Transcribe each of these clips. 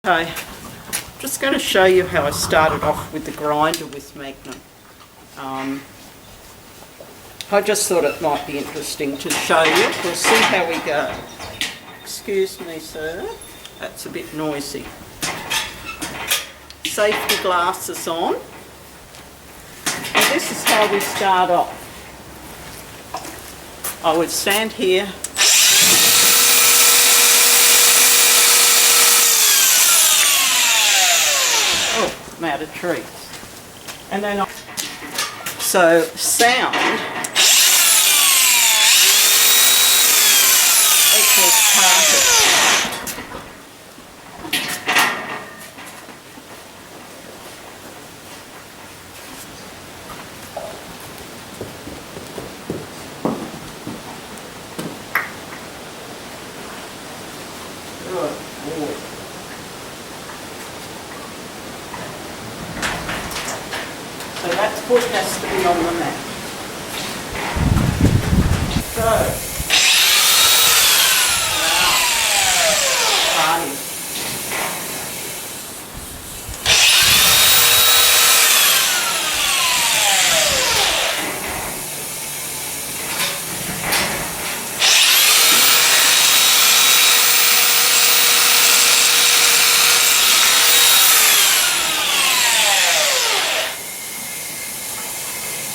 Okay, just going to show you how I started off with the grinder with Magnum. I just thought it might be interesting to show you. We'll see how we go. Excuse me, sir. That's a bit noisy. Safety glasses on. And this is how we start off. I would stand here. I'm out of trees. And then so sound equals carpet. Good Lord. So that foot has to be on the mat. So, wow, party.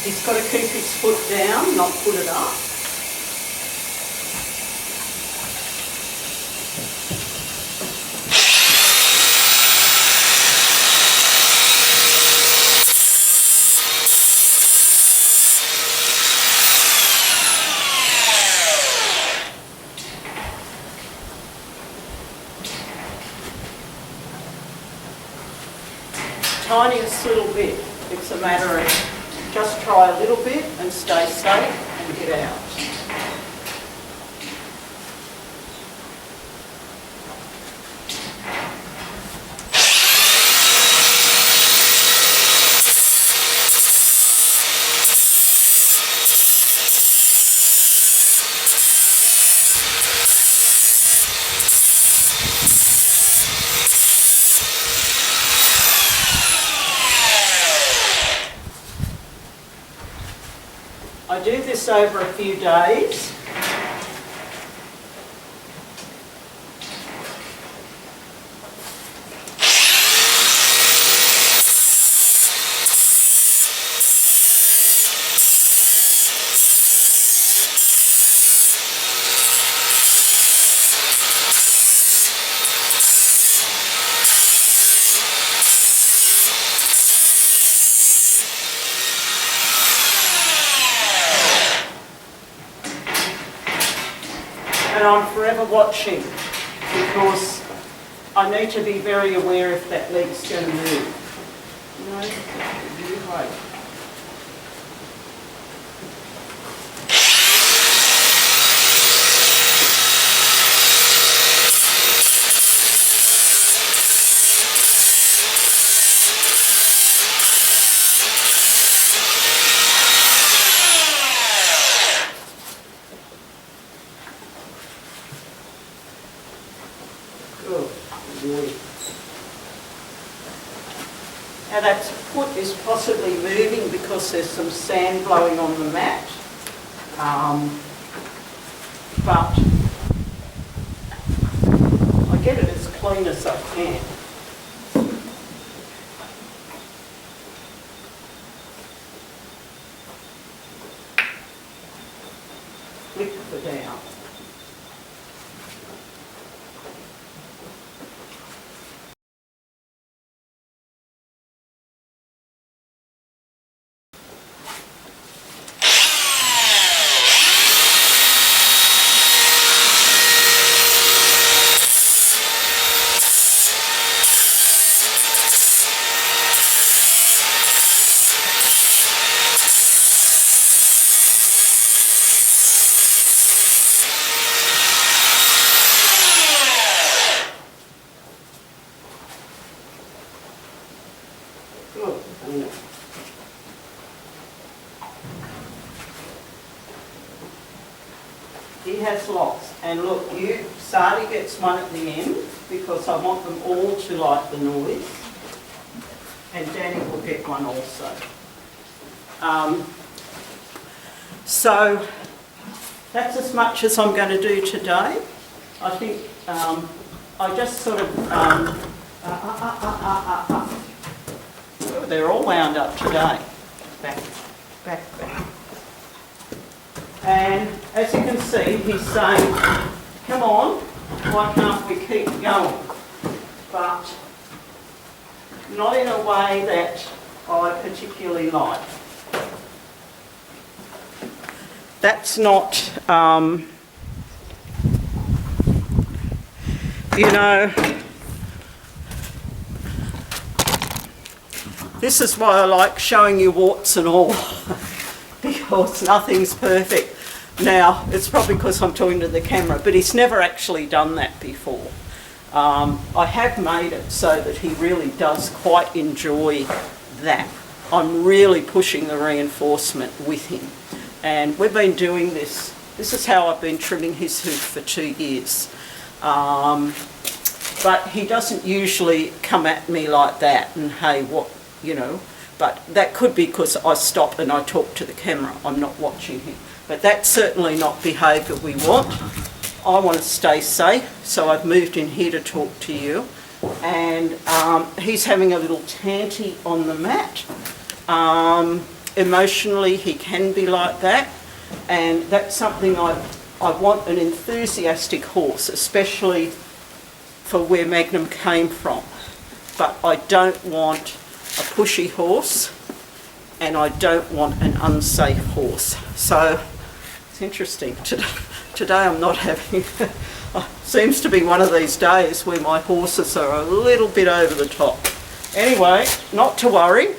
He's got to keep his foot down, not put it up. Tiniest little bit. It's a matter of just try a little bit and stay safe and get out. I do this over a few days. And I'm forever watching because I need to be very aware if that leg's going to move. You know, you wait. Now that foot is possibly moving because there's some sand blowing on the mat, but I get it as clean as I can. Flip it down. has lots. And look, Sadie gets one at the end because I want them all to like the noise. And Danny will get one also. So that's as much as I'm going to do today. I think I just sort of, they're all wound up today. Back. And as you can see, he's saying, come on, why can't we keep going? But not in a way that I particularly like. That's not, you know, this is why I like showing you warts and all, because nothing's perfect. Now, it's probably because I'm talking to the camera, but he's never actually done that before. I have made it so that he really does quite enjoy that. I'm really pushing the reinforcement with him. And we've been doing this. This is how I've been trimming his hoof for 2 years. But he doesn't usually come at me like that and, hey, what, you know. But that could be because I stop and I talk to the camera. I'm not watching him. But that's certainly not behaviour we want. I want to stay safe, so I've moved in here to talk to you. And he's having a little tanty on the mat. Emotionally, he can be like that. And that's something I want an enthusiastic horse, especially for where Magnum came from. But I don't want a pushy horse, and I don't want an unsafe horse. So it's interesting. Today I'm not having, seems to be one of these days where my horses are a little bit over the top. Anyway, not to worry.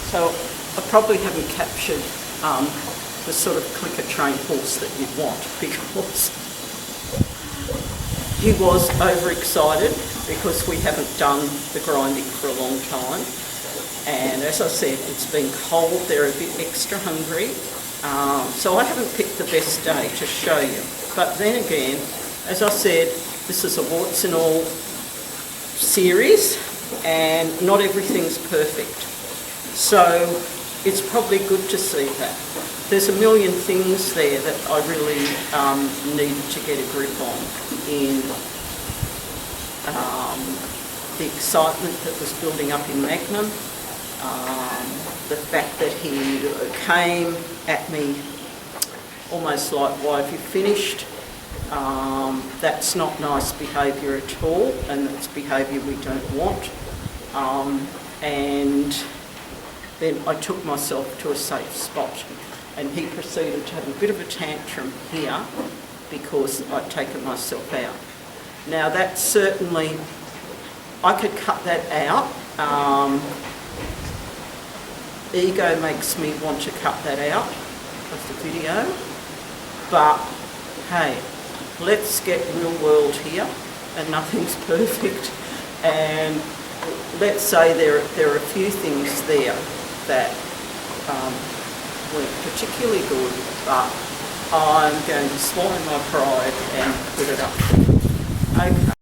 So I probably haven't captured the sort of clicker train horse that you'd want, because he was overexcited because we haven't done the grinding for a long time. And as I said, it's been cold, they're a bit extra hungry. So I haven't picked the best day to show you. But then again, as I said, this is a warts and all series, and not everything's perfect. So it's probably good to see that. There's a million things there that I really needed to get a grip on in the excitement that was building up in Magnum, the fact that he came at me almost like, why have you finished? That's not nice behaviour at all, and that's behaviour we don't want. And then I took myself to a safe spot, and he proceeded to have a bit of a tantrum here because I'd taken myself out. Now that's certainly, I could cut that out. Ego makes me want to cut that out of the video, but hey, let's get real world here, and nothing's perfect. And let's say there are a few things there that weren't particularly good, but I'm going to swallow my pride and put it up. Okay.